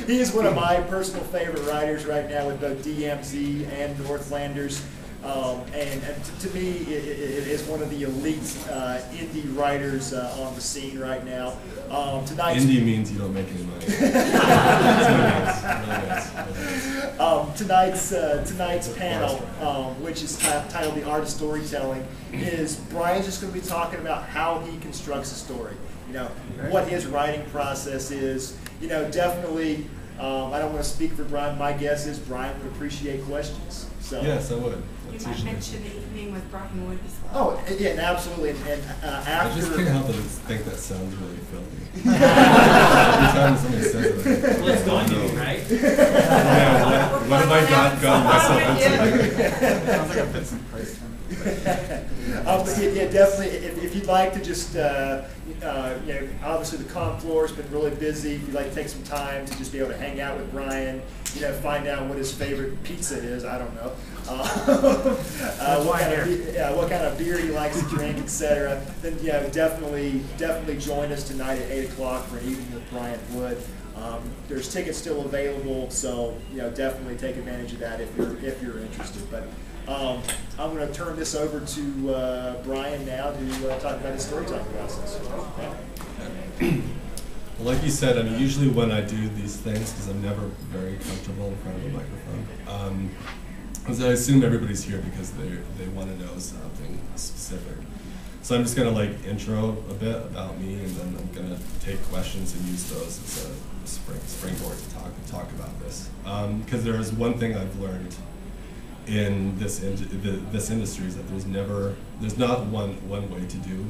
He's one of my personal favorite writers right now with both DMZ and Northlanders. And to me, it is one of the elite indie writers on the scene right now. Indie means you don't make any money. Tonight's panel, which is titled "The Art of Storytelling," is Brian's just going to be talking about how he constructs a story. You know, what his writing process is. You know, definitely. I don't want to speak for Brian. My guess is Brian would appreciate questions. So. Yes, I would. You might mention the evening with Brian Wood as well. Oh, yeah, absolutely. And after... I just can't help but think that sounds really filthy. Every time somebody says it, well, it's going to be, right? Yeah, what have I gotten myself into? Sounds like a Vincent Price term. But yeah, definitely, if you'd like to just, you know, obviously the comm floor has been really busy. If you'd like to take some time to just be able to hang out with Brian, you know, find out what his favorite pizza is, I don't know. What kind of beer he likes to drink, etc. Then, you know, definitely join us tonight at 8 o'clock for an evening with Brian Wood. There's tickets still available, so you know, definitely take advantage of that if you're interested. But I'm going to turn this over to Brian now to talk about his storytelling process. Well, like you said, I mean, usually when I do these things, because I'm never very comfortable in front of a microphone, because I assume everybody's here because they want to know something specific. So I'm just going to like intro a bit about me, and then I'm going to take questions and use those as a springboard to talk about this. Because there is one thing I've learned in this industry is that there's not one way to do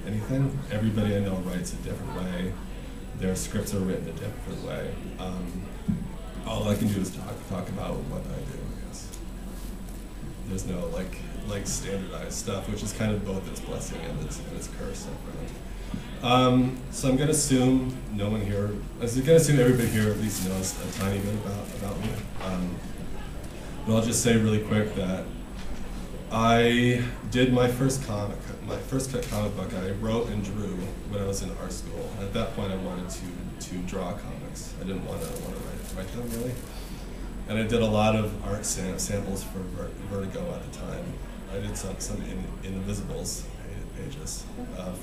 anything. Everybody I know writes a different way. Their scripts are written a different way. All I can do is talk about what I do, I guess. There's no like standardized stuff, which is kind of both its blessing and its curse. So I'm gonna assume no one here. I'm gonna assume everybody here at least knows a tiny bit about me. But I'll just say really quick that I did my first comic book I wrote and drew when I was in art school. At that point, I wanted to draw comics. I didn't want to write them really. And I did a lot of art samples for Vertigo at the time. I did some Invisibles pages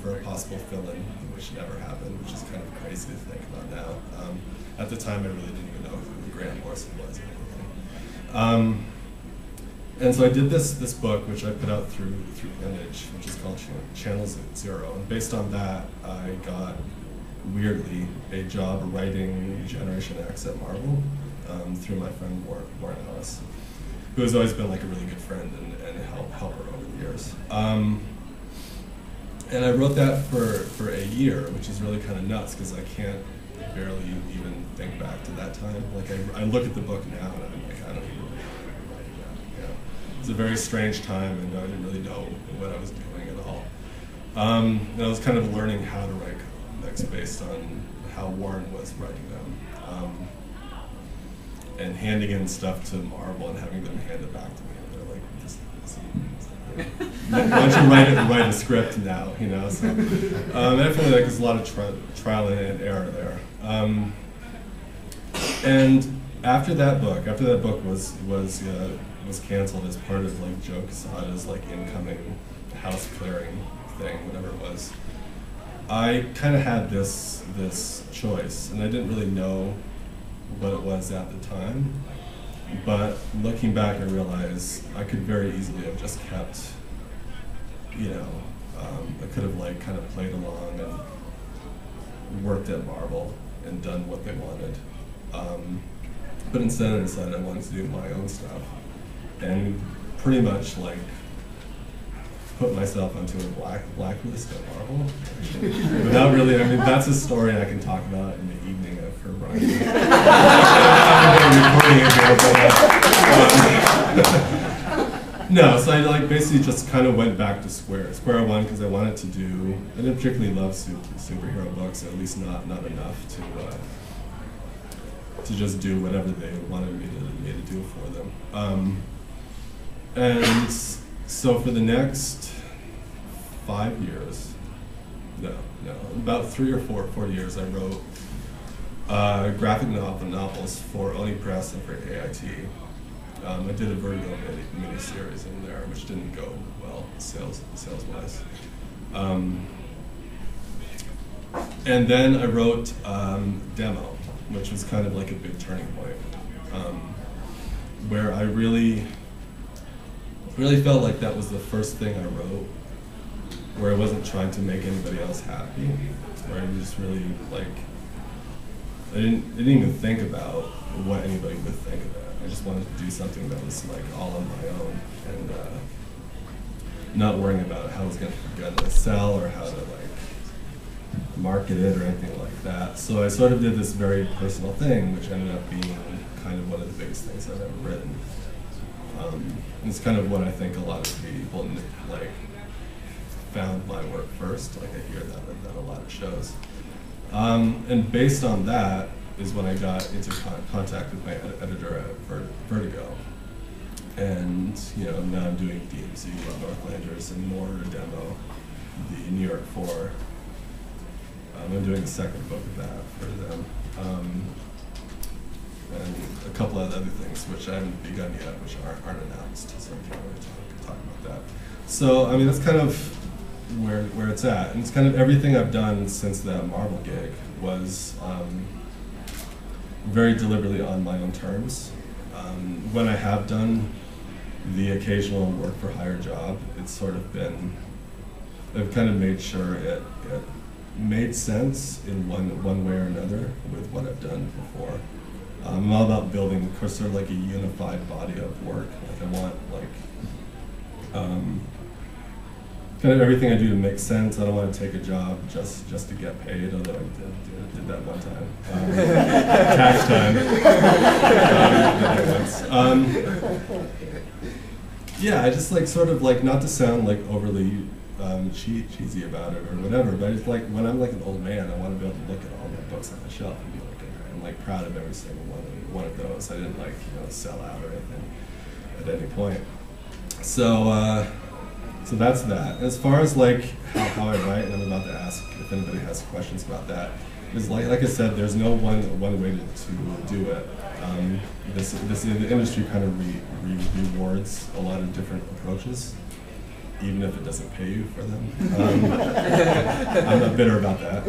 for a possible fill-in, which never happened, which is kind of crazy to think about now. At the time, I really didn't even know who Grant Morrison was or anything. And so I did this book, which I put out through Image, which is called Channel Zero. And based on that, I got, weirdly, a job writing Generation X at Marvel through my friend Warren Ellis, who has always been like a really good friend and helper over the years. And I wrote that for a year, which is really kind of nuts because I can't barely even think back to that time. Like I look at the book now and I'm like, I don't even remember writing that. You know, it was a very strange time, and I didn't really know what I was doing at all. And I was kind of learning how to write comics based on how Warren was writing them, and handing in stuff to Marvel and having them hand it back to me. And they're like, why don't you write a script now, you know? So I feel like there's a lot of trial and error there. And after that book was canceled as part of like Joe Quesada's like incoming house clearing thing, whatever it was, I kind of had this choice, and I didn't really know what it was at the time. But looking back, I realized I could very easily have just kept, you know, I could have like kind of played along and worked at Marvel and done what they wanted. But instead I decided I wanted to do my own stuff and pretty much like put myself onto a blacklist at Marvel. But not really, I mean, that's a story I can talk about in the evening for Brian. No, so I like basically just kind of went back to square one because I wanted to do. I didn't particularly love superhero books, at least not enough to just do whatever they wanted me to do for them. And so for the next 5 years, no. About 3 or 4 years, I wrote graphic novels for Oni Press and for AIT. I did a Vertigo mini-series in there, which didn't go well sales-wise. And then I wrote Demo, which was kind of like a big turning point, where I really felt like that was the first thing I wrote, where I wasn't trying to make anybody else happy, where I just really I didn't even think about what anybody would think of it. I just wanted to do something that was like all on my own and not worrying about how it was gonna sell or how to market it or anything like that. So I sort of did this very personal thing, which ended up being kind of one of the biggest things I've ever written. It's kind of what I think a lot of people found my work first. I hear that at a lot of shows. And based on that is when I got into contact with my editor at Vertigo. And now I'm doing DMZ, Northlanders, and more Demo, the New York 4. I'm doing the second book of that for them. And a couple of other things which I haven't begun yet, which aren't announced, so I can't really talk about that. So, I mean, that's kind of where it's at. And it's kind of everything I've done since that Marvel gig was very deliberately on my own terms. When I have done the occasional work for hire job, it's sort of been, I've kind of made sure it made sense in one way or another with what I've done before. I'm all about building, of course, sort of like a unified body of work. I want kind of everything I do to make sense. I don't want to take a job just to get paid, although I did that one time. Tax time. Yeah, I just sort of not to sound overly cheesy about it or whatever, but it's when I'm an old man, I want to be able to look at all my books on the shelf and be I'm proud of every single one of those. I didn't sell out or anything at any point. So so that's that. As far as how I write, and I'm about to ask if anybody has questions about that, is like I said, there's no one way to do it. The industry kind of rewards a lot of different approaches, even if it doesn't pay you for them. I'm not bitter about that.